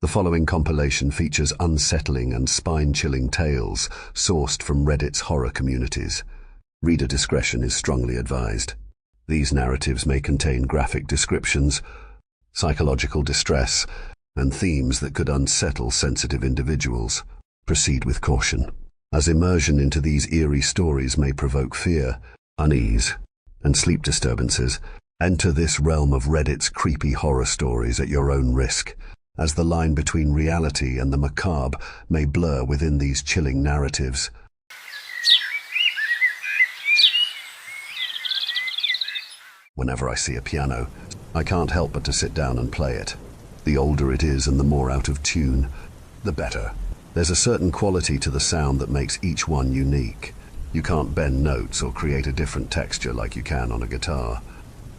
The following compilation features unsettling and spine-chilling tales sourced from Reddit's horror communities. Reader discretion is strongly advised. These narratives may contain graphic descriptions, psychological distress, and themes that could unsettle sensitive individuals. Proceed with caution, as immersion into these eerie stories may provoke fear, unease, and sleep disturbances. Enter this realm of Reddit's creepy horror stories at your own risk, as the line between reality and the macabre may blur within these chilling narratives. Whenever I see a piano, I can't help but to sit down and play it. The older it is and the more out of tune, the better. There's a certain quality to the sound that makes each one unique. You can't bend notes or create a different texture like you can on a guitar.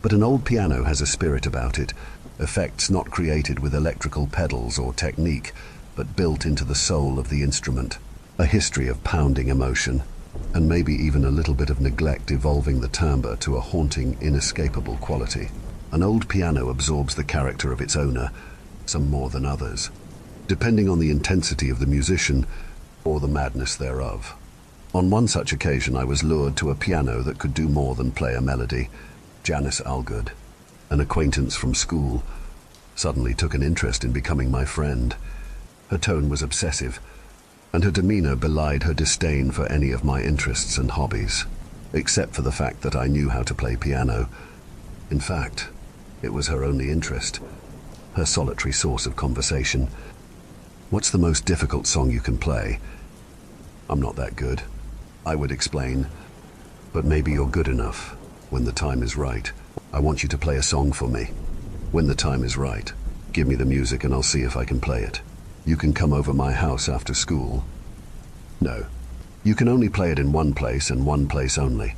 But an old piano has a spirit about it, effects not created with electrical pedals or technique, but built into the soul of the instrument. A history of pounding emotion, and maybe even a little bit of neglect evolving the timbre to a haunting, inescapable quality. An old piano absorbs the character of its owner, some more than others, depending on the intensity of the musician or the madness thereof. On one such occasion I was lured to a piano that could do more than play a melody. Janice Algood, an acquaintance from school, suddenly took an interest in becoming my friend. Her tone was obsessive, and her demeanor belied her disdain for any of my interests and hobbies, except for the fact that I knew how to play piano. In fact, it was her only interest, her solitary source of conversation. "What's the most difficult song you can play?" "I'm not that good," I would explain. "But maybe you're good enough. When the time is right, I want you to play a song for me. When the time is right, give me the music and I'll see if I can play it. You can come over my house after school." "No, you can only play it in one place and one place only."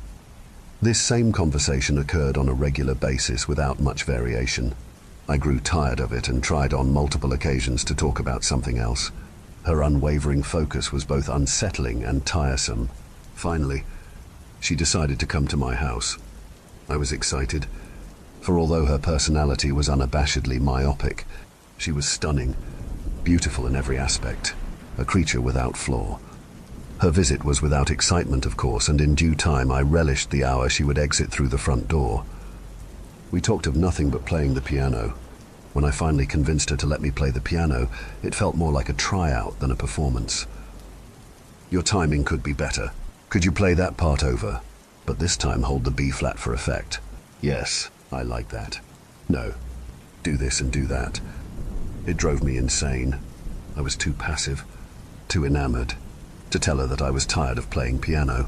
This same conversation occurred on a regular basis without much variation. I grew tired of it and tried on multiple occasions to talk about something else. Her unwavering focus was both unsettling and tiresome. Finally, she decided to come to my house. I was excited, for although her personality was unabashedly myopic, she was stunning, beautiful in every aspect, a creature without flaw. Her visit was without excitement, of course, and in due time I relished the hour she would exit through the front door. We talked of nothing but playing the piano. When I finally convinced her to let me play the piano, it felt more like a tryout than a performance. "Your timing could be better. Could you play that part over? But this time hold the B flat for effect." "Yes, I like that." "No, do this and do that." It drove me insane. I was too passive, too enamored, to tell her that I was tired of playing piano.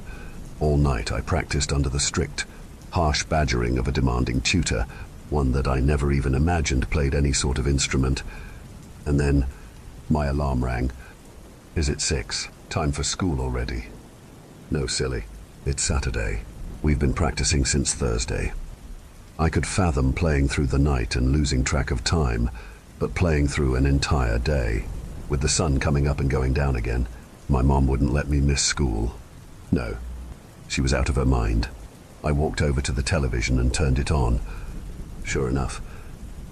All night I practiced under the strict, harsh badgering of a demanding tutor, one that I never even imagined played any sort of instrument. And then my alarm rang. "Is it 6? Time for school already?" "No, silly. It's Saturday. We've been practicing since Thursday." I could fathom playing through the night and losing track of time, but playing through an entire day, with the sun coming up and going down again, my mom wouldn't let me miss school. No, she was out of her mind. I walked over to the television and turned it on. Sure enough,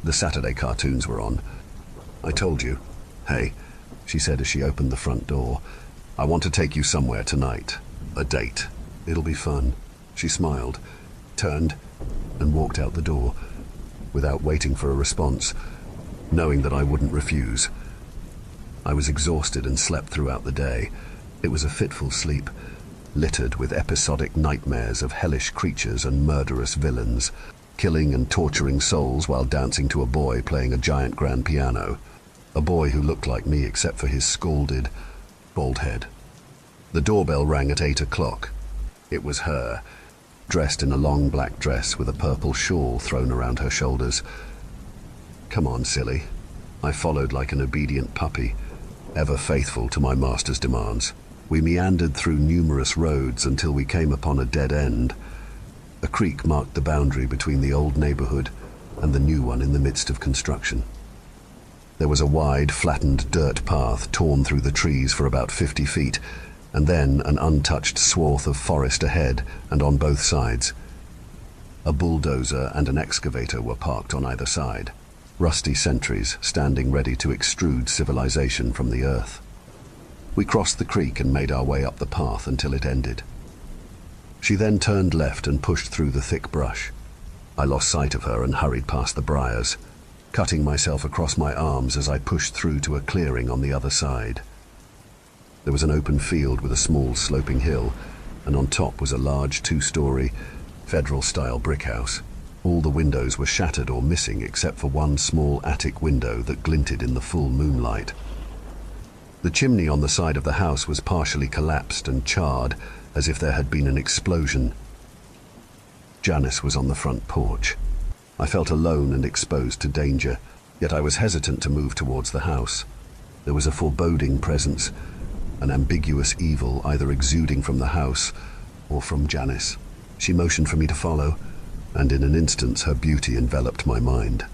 the Saturday cartoons were on. "I told you." "Hey," she said as she opened the front door, "I want to take you somewhere tonight. A date. It'll be fun." She smiled, turned, and walked out the door, without waiting for a response, knowing that I wouldn't refuse. I was exhausted and slept throughout the day. It was a fitful sleep, littered with episodic nightmares of hellish creatures and murderous villains, killing and torturing souls while dancing to a boy playing a giant grand piano. A boy who looked like me except for his scalded, bald head. The doorbell rang at 8 o'clock. It was her, dressed in a long black dress with a purple shawl thrown around her shoulders. "Come on, silly." I followed like an obedient puppy, ever faithful to my master's demands. We meandered through numerous roads until we came upon a dead end. A creek marked the boundary between the old neighborhood and the new one in the midst of construction. There was a wide, flattened dirt path torn through the trees for about 50 feet, and then an untouched swath of forest ahead and on both sides. A bulldozer and an excavator were parked on either side. rusty sentries standing ready to extrude civilization from the earth. We crossed the creek and made our way up the path until it ended. She then turned left and pushed through the thick brush. I lost sight of her and hurried past the briars, cutting myself across my arms as I pushed through to a clearing on the other side. There was an open field with a small sloping hill, and on top was a large two-story, federal-style brick house. All the windows were shattered or missing except for one small attic window that glinted in the full moonlight. The chimney on the side of the house was partially collapsed and charred, as if there had been an explosion. Janice was on the front porch. I felt alone and exposed to danger, yet I was hesitant to move towards the house. There was a foreboding presence, an ambiguous evil either exuding from the house or from Janice. She motioned for me to follow, and in an instant her beauty enveloped my mind,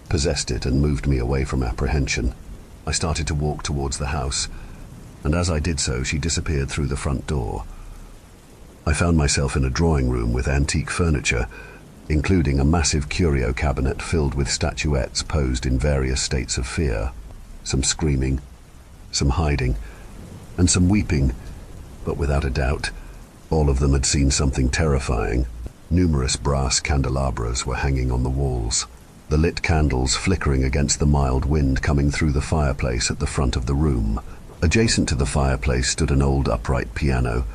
possessed it and moved me away from apprehension. I started to walk towards the house, and as I did so she disappeared through the front door. I found myself in a drawing room with antique furniture, including a massive curio cabinet filled with statuettes posed in various states of fear. Some screaming, some hiding, and some weeping, but without a doubt, all of them had seen something terrifying. Numerous brass candelabras were hanging on the walls, the lit candles flickering against the mild wind coming through the fireplace at the front of the room. Adjacent to the fireplace stood an old upright piano.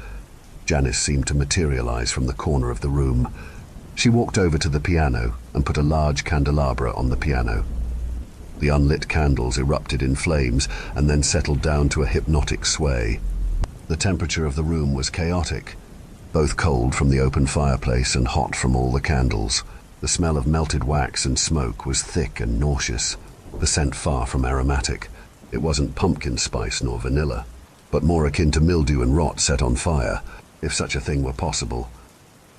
Janice seemed to materialize from the corner of the room. She walked over to the piano and put a large candelabra on the piano. The unlit candles erupted in flames and then settled down to a hypnotic sway. The temperature of the room was chaotic, both cold from the open fireplace and hot from all the candles. The smell of melted wax and smoke was thick and nauseous, the scent far from aromatic. It wasn't pumpkin spice nor vanilla, but more akin to mildew and rot set on fire, if such a thing were possible.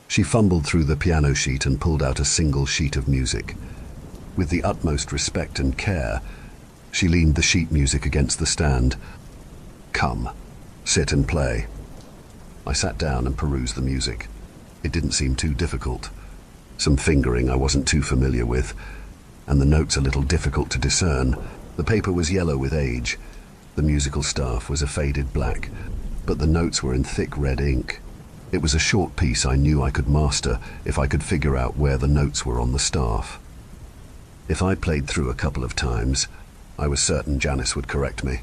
She fumbled through the piano sheet and pulled out a single sheet of music. With the utmost respect and care, she leaned the sheet music against the stand. "Come, sit and play." I sat down and perused the music. It didn't seem too difficult. Some fingering I wasn't too familiar with, and the notes a little difficult to discern. The paper was yellow with age. The musical staff was a faded black, but the notes were in thick red ink. It was a short piece I knew I could master if I could figure out where the notes were on the staff. If I played through a couple of times, I was certain Janice would correct me.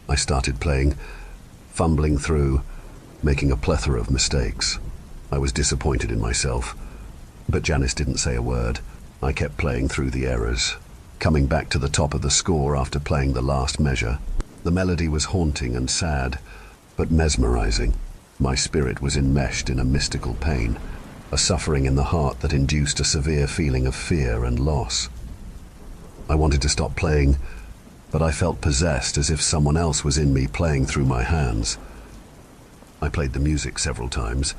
I started playing, fumbling through, making a plethora of mistakes. I was disappointed in myself, but Janice didn't say a word. I kept playing through the errors, coming back to the top of the score after playing the last measure. The melody was haunting and sad, but mesmerizing. My spirit was enmeshed in a mystical pain, a suffering in the heart that induced a severe feeling of fear and loss. I wanted to stop playing, but I felt possessed as if someone else was in me playing through my hands. I played the music several times,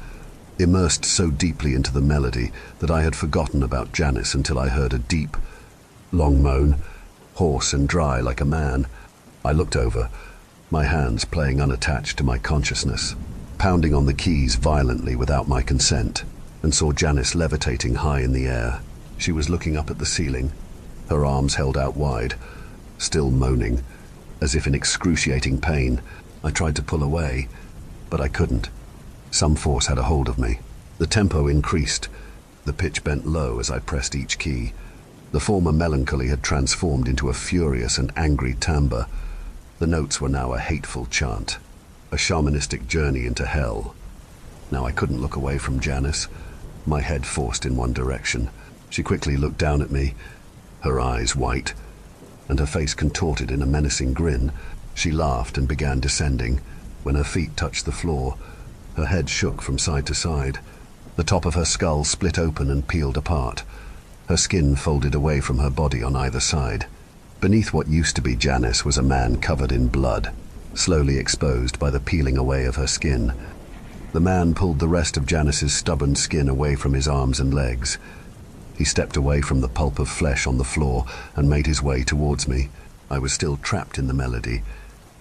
immersed so deeply into the melody that I had forgotten about Janice until I heard a deep, long moan, hoarse and dry like a man. I looked over, my hands playing unattached to my consciousness, pounding on the keys violently without my consent, and saw Janice levitating high in the air. She was looking up at the ceiling, her arms held out wide, still moaning, as if in excruciating pain. I tried to pull away, but I couldn't. Some force had a hold of me. The tempo increased, the pitch bent low as I pressed each key. The former melancholy had transformed into a furious and angry timbre. The notes were now a hateful chant, a shamanistic journey into hell. Now I couldn't look away from Janice, my head forced in one direction. She quickly looked down at me, her eyes white, and her face contorted in a menacing grin. She laughed and began descending. When her feet touched the floor, her head shook from side to side. The top of her skull split open and peeled apart. Her skin folded away from her body on either side. Beneath what used to be Janice was a man covered in blood, slowly exposed by the peeling away of her skin. The man pulled the rest of Janice's stubborn skin away from his arms and legs. He stepped away from the pulp of flesh on the floor and made his way towards me. I was still trapped in the melody,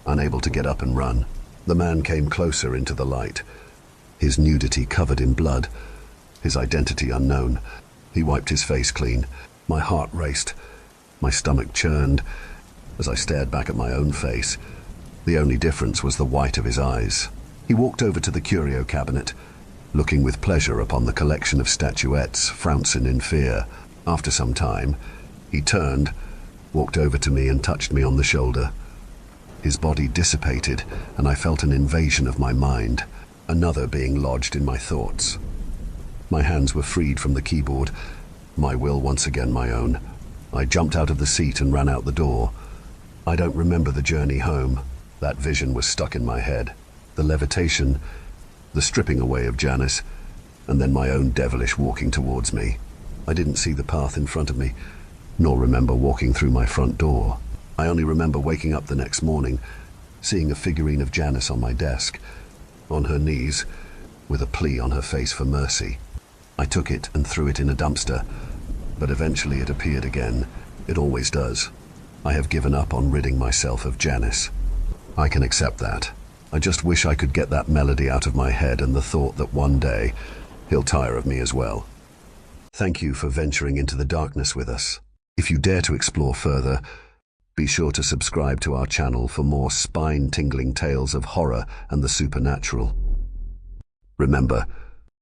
unable to get up and run. The man came closer into the light, his nudity covered in blood, his identity unknown. He wiped his face clean. My heart raced. My stomach churned as I stared back at my own face. The only difference was the white of his eyes. He walked over to the curio cabinet, looking with pleasure upon the collection of statuettes, frouncing in fear. After some time, he turned, walked over to me and touched me on the shoulder. His body dissipated, and I felt an invasion of my mind, another being lodged in my thoughts. My hands were freed from the keyboard, my will once again my own. I jumped out of the seat and ran out the door. I don't remember the journey home. That vision was stuck in my head. The levitation, the stripping away of Janice, and then my own devilish walking towards me. I didn't see the path in front of me, nor remember walking through my front door. I only remember waking up the next morning, seeing a figurine of Janice on my desk, on her knees, with a plea on her face for mercy. I took it and threw it in a dumpster, but eventually it appeared again. It always does. I have given up on ridding myself of Janice. I can accept that. I just wish I could get that melody out of my head and the thought that one day he'll tire of me as well. Thank you for venturing into the darkness with us. If you dare to explore further, be sure to subscribe to our channel for more spine-tingling tales of horror and the supernatural. Remember,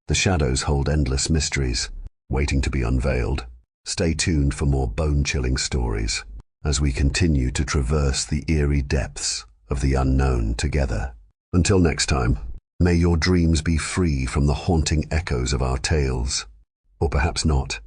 the shadows hold endless mysteries, waiting to be unveiled. Stay tuned for more bone-chilling stories as we continue to traverse the eerie depths of the unknown together. Until next time, may your dreams be free from the haunting echoes of our tales. Or perhaps not.